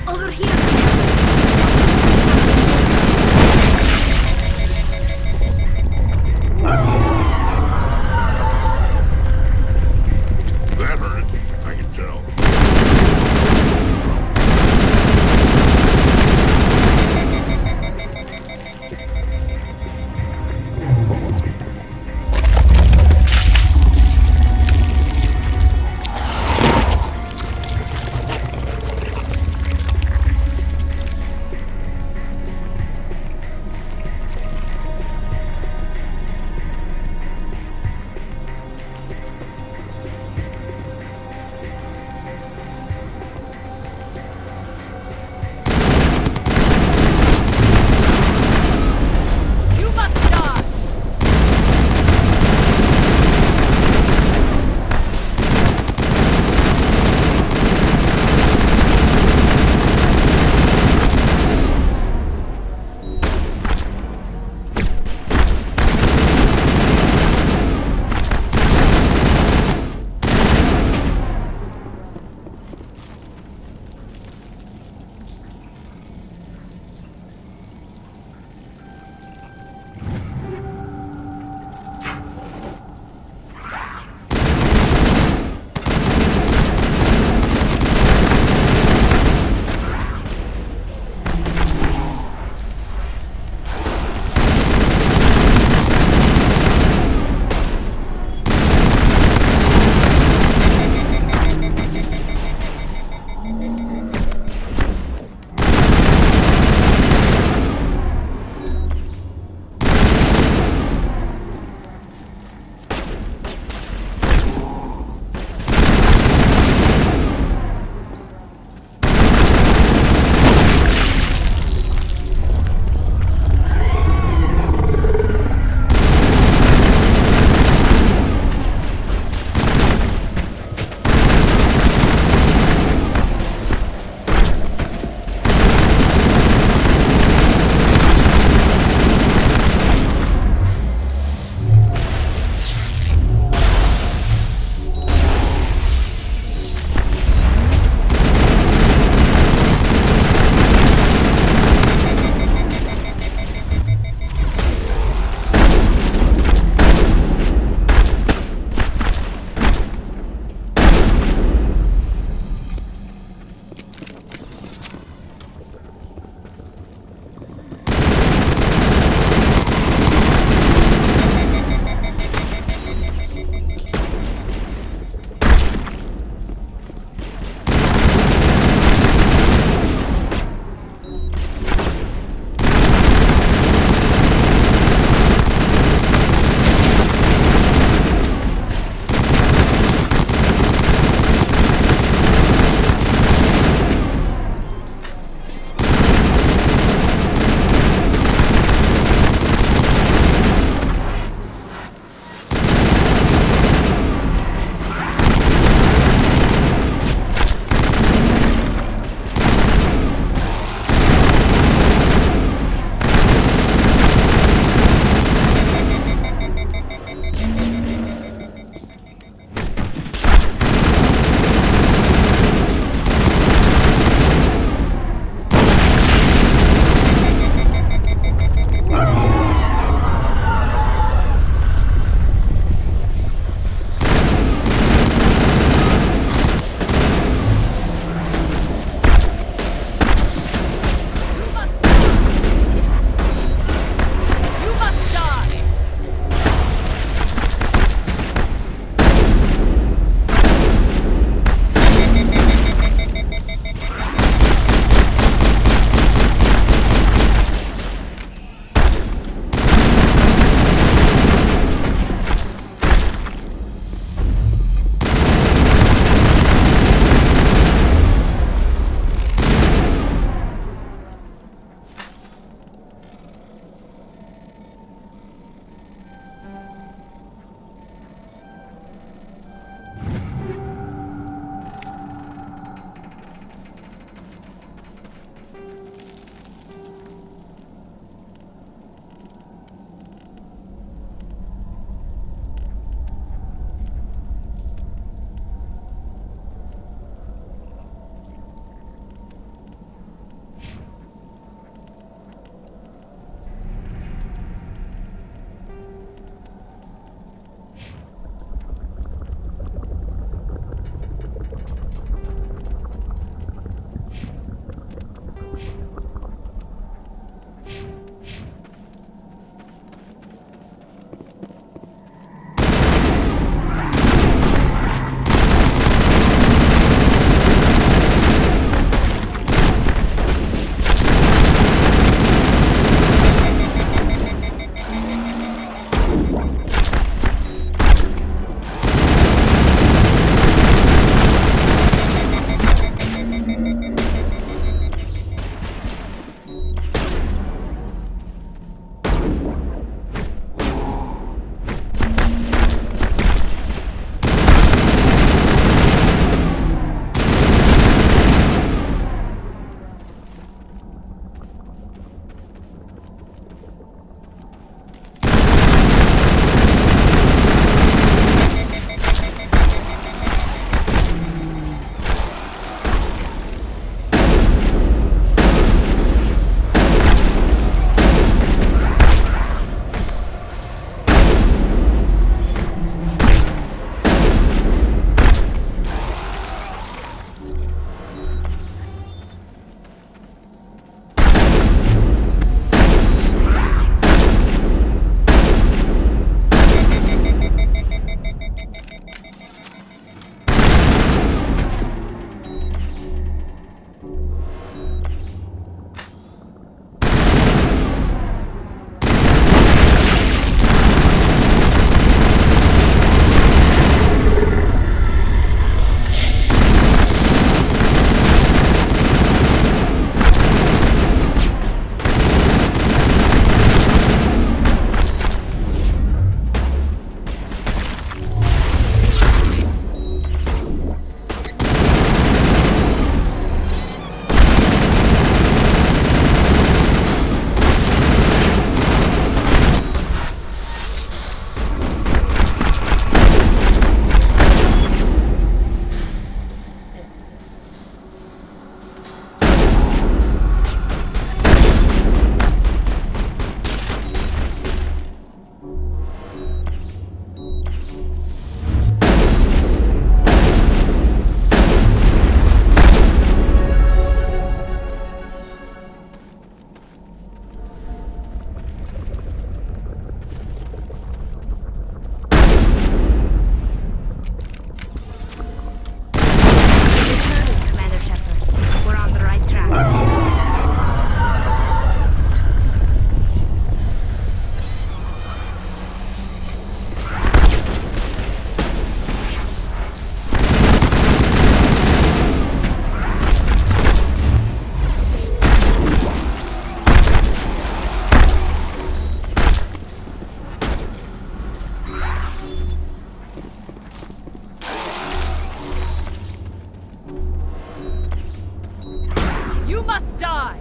Over here! That hurt, I can tell. You must die!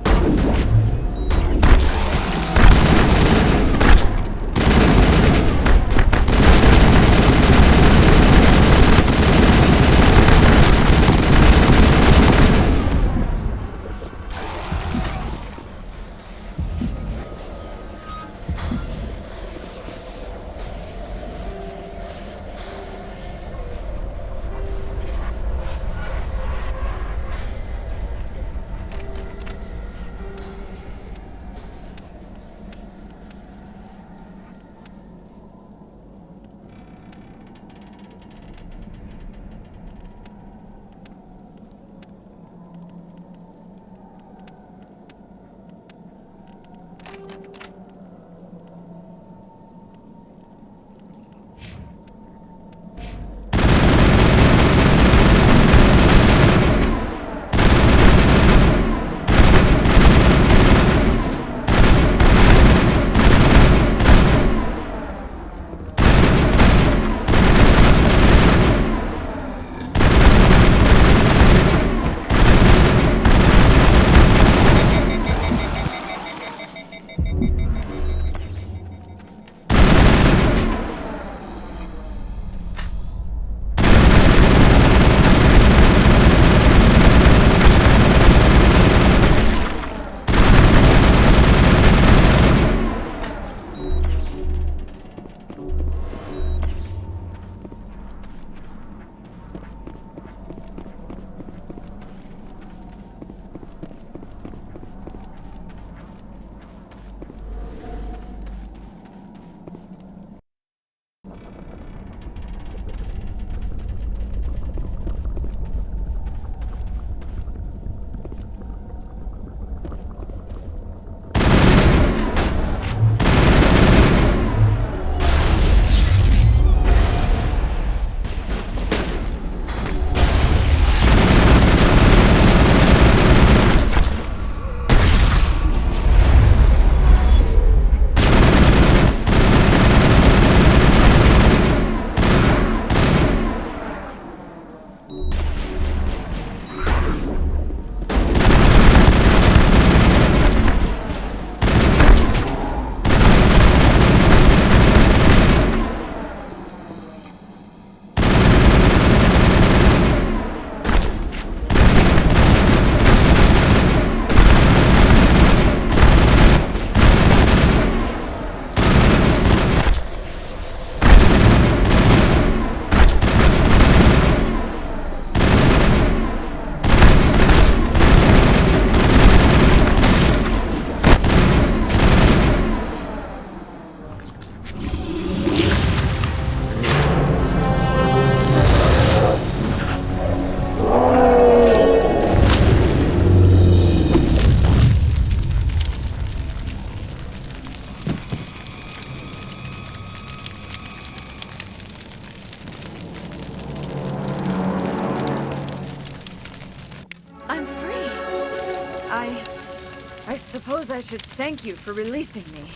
I suppose I should thank you for releasing me.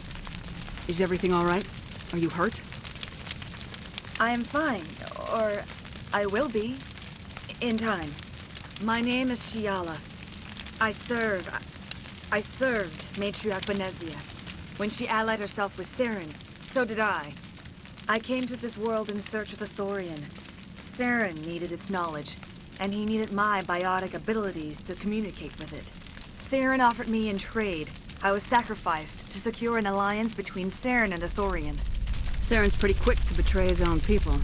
Is everything all right? Are you hurt? I am fine, or I will be, in time. My name is Shiala. I served Matriarch Benezia. When she allied herself with Saren, so did I. I came to this world in search of the Thorian. Saren needed its knowledge, and he needed my biotic abilities to communicate with it. Saren offered me in trade. I was sacrificed to secure an alliance between Saren and the Thorian. Saren's pretty quick to betray his own people.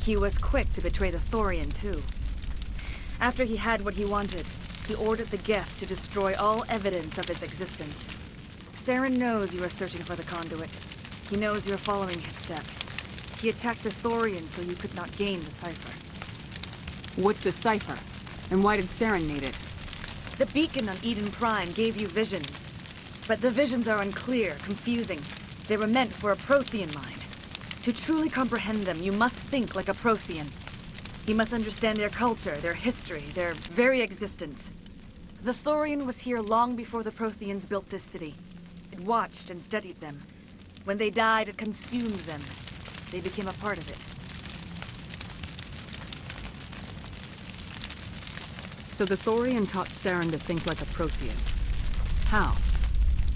He was quick to betray the Thorian, too. After he had what he wanted, he ordered the Geth to destroy all evidence of its existence. Saren knows you are searching for the conduit. He knows you're following his steps. He attacked the Thorian so you could not gain the cipher. What's the cipher? And why did Saren need it? The beacon on Eden Prime gave you visions. But the visions are unclear, confusing. They were meant for a Prothean mind. To truly comprehend them, you must think like a Prothean. You must understand their culture, their history, their very existence. The Thorian was here long before the Protheans built this city. It watched and studied them. When they died, it consumed them. They became a part of it. So the Thorian taught Saren to think like a Prothean. How?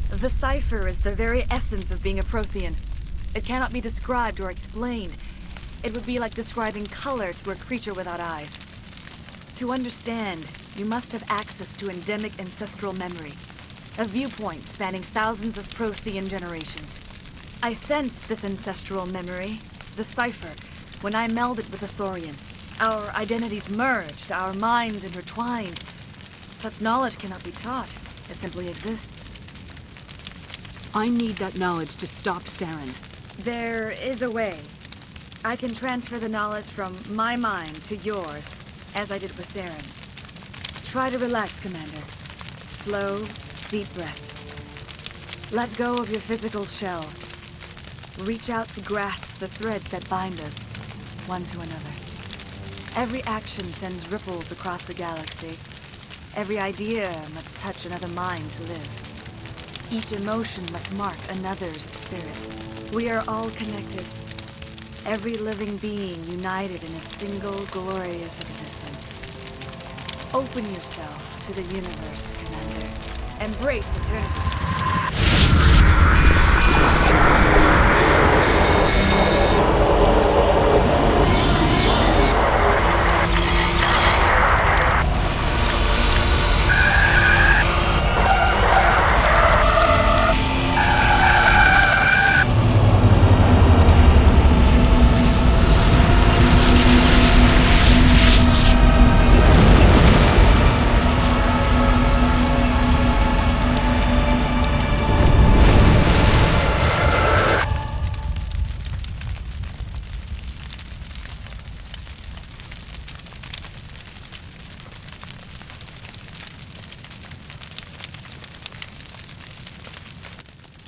The cipher is the very essence of being a Prothean. It cannot be described or explained. It would be like describing color to a creature without eyes. To understand, you must have access to endemic ancestral memory, a viewpoint spanning thousands of Prothean generations. I sensed this ancestral memory, the cipher, when I melded with the Thorian. Our identities merged, our minds intertwined. Such knowledge cannot be taught. It simply exists. I need that knowledge to stop Saren. There is a way. I can transfer the knowledge from my mind to yours, as I did with Saren. Try to relax, Commander. Slow, deep breaths. Let go of your physical shell. Reach out to grasp the threads that bind us, one to another. Every action sends ripples across the galaxy. Every idea must touch another mind to live. Each emotion must mark another's spirit. We are all connected. Every living being united in a single glorious existence. Open yourself to the universe, Commander. Embrace eternity.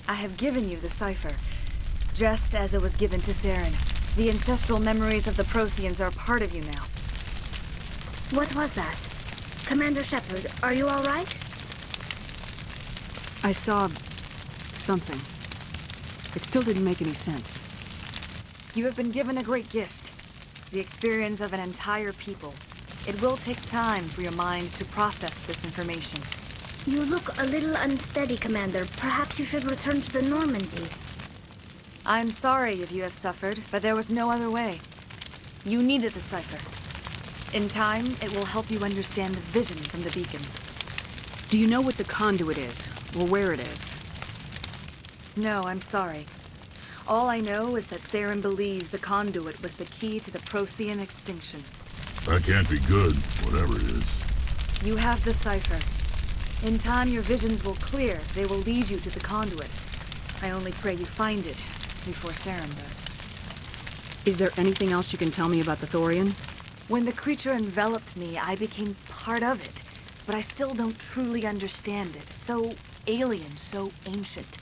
I have given you the cipher, just as it was given to Saren. The ancestral memories of the Protheans are part of you now. What was that? Commander Shepard, are you all right? I saw something. It still didn't make any sense. You have been given a great gift, the experience of an entire people. It will take time for your mind to process this information. You look a little unsteady, Commander. Perhaps you should return to the Normandy. I'm sorry if you have suffered, but there was no other way. You needed the cipher. In time, it will help you understand the vision from the beacon. Do you know what the conduit is, or where it is? No, I'm sorry. All I know is that Saren believes the conduit was the key to the Prothean extinction. That can't be good, whatever it is. You have the cipher. In time, your visions will clear. They will lead you to the conduit. I only pray you find it before Saren does. Is there anything else you can tell me about the Thorian? When the creature enveloped me, I became part of it. But I still don't truly understand it. So alien, so ancient.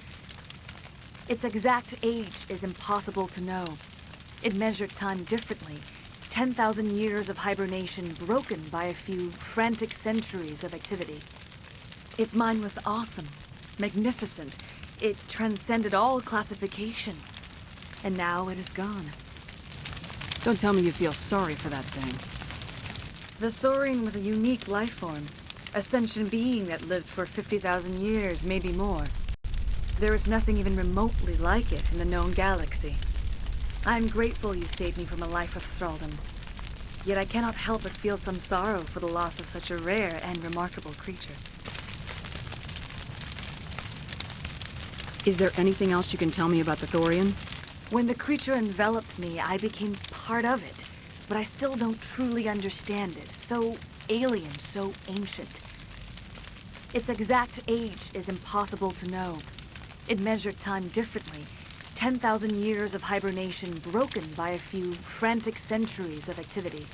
Its exact age is impossible to know. It measured time differently. 10,000 years of hibernation broken by a few frantic centuries of activity. Its mind was awesome, magnificent. It transcended all classification. And now it is gone. Don't tell me you feel sorry for that thing. The Thoran was a unique life form. A sentient being that lived for 50,000 years, maybe more. There is nothing even remotely like it in the known galaxy. I'm grateful you saved me from a life of thraldom. Yet I cannot help but feel some sorrow for the loss of such a rare and remarkable creature. Is there anything else you can tell me about the Thorian? When the creature enveloped me, I became part of it. But I still don't truly understand it. So alien, so ancient. Its exact age is impossible to know. It measured time differently. 10,000 years of hibernation broken by a few frantic centuries of activity.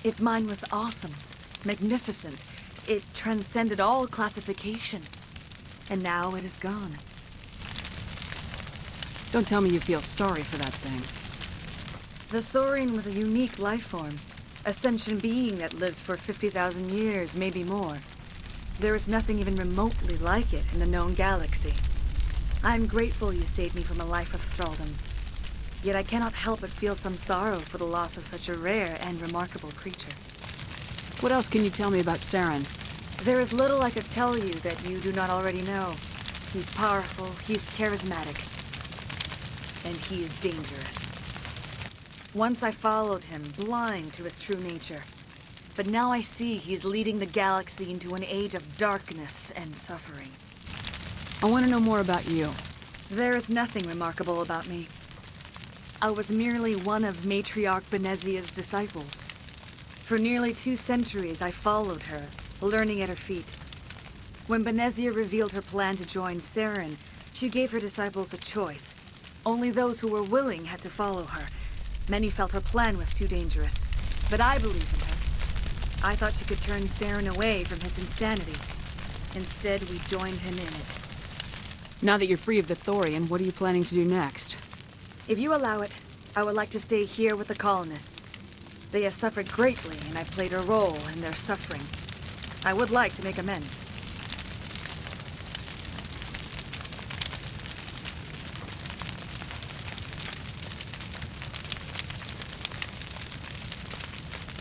Its mind was awesome, magnificent. It transcended all classification. And now it is gone. Don't tell me you feel sorry for that thing. The Thoran was a unique life form. A sentient being that lived for 50,000 years, maybe more. There is nothing even remotely like it in the known galaxy. I'm grateful you saved me from a life of thraldom. Yet I cannot help but feel some sorrow for the loss of such a rare and remarkable creature. What else can you tell me about Saren? There is little I could tell you that you do not already know. He's powerful, he's charismatic, and he is dangerous. Once I followed him, blind to his true nature. But now I see he's leading the galaxy into an age of darkness and suffering. I want to know more about you. There is nothing remarkable about me. I was merely one of Matriarch Benezia's disciples. For nearly 2 centuries, I followed her, learning at her feet. When Benezia revealed her plan to join Saren, she gave her disciples a choice. Only those who were willing had to follow her. Many felt her plan was too dangerous, but I believed in her. I thought she could turn Saren away from his insanity. Instead, we joined him in it. Now that you're free of the Thorian, what are you planning to do next? If you allow it, I would like to stay here with the colonists. They have suffered greatly, and I played a role in their suffering. I would like to make amends.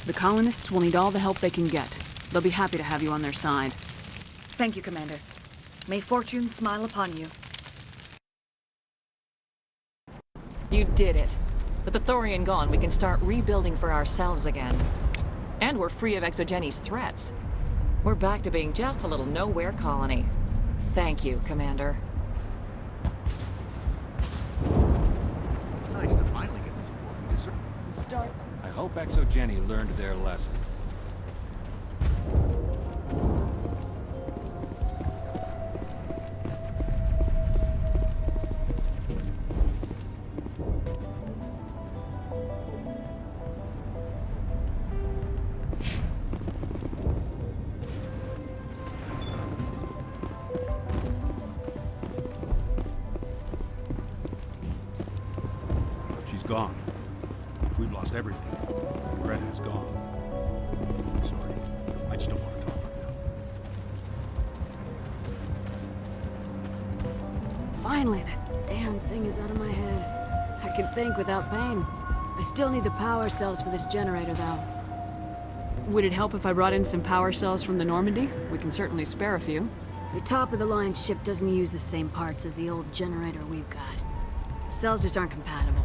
The colonists will need all the help they can get. They'll be happy to have you on their side. Thank you, Commander. May fortune smile upon you. You did it. With the Thorian gone, we can start rebuilding for ourselves again. And we're free of Exogenes' threats. We're back to being just a little nowhere colony. Thank you, Commander. It's nice to finally get the support we deserve. I hope Exogeny learned their lesson. She's gone. We've lost everything. Greta is gone. Sorry. I just don't want to talk right now. Finally, that damn thing is out of my head. I can think without pain. I still need the power cells for this generator, though. Would it help if I brought in some power cells from the Normandy? We can certainly spare a few. The top-of-the-line ship doesn't use the same parts as the old generator we've got. The cells just aren't compatible.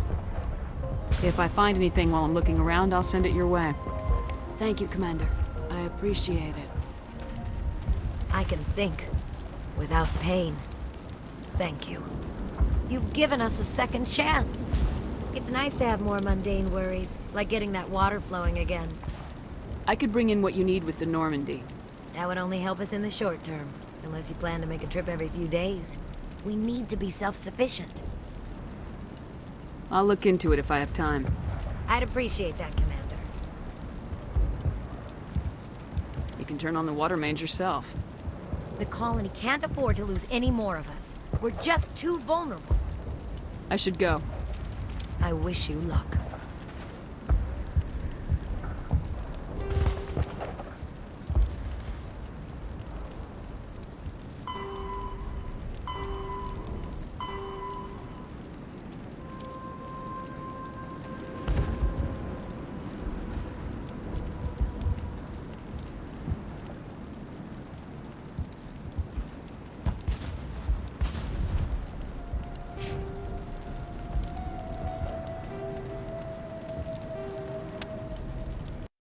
If I find anything while I'm looking around, I'll send it your way. Thank you, Commander. I appreciate it. I can think without pain. Thank you. You've given us a second chance. It's nice to have more mundane worries, like getting that water flowing again. I could bring in what you need with the Normandy. That would only help us in the short term, unless you plan to make a trip every few days. We need to be self-sufficient. I'll look into it if I have time. I'd appreciate that, Commander. You can turn on the water mains yourself. The colony can't afford to lose any more of us. We're just too vulnerable. I should go. I wish you luck.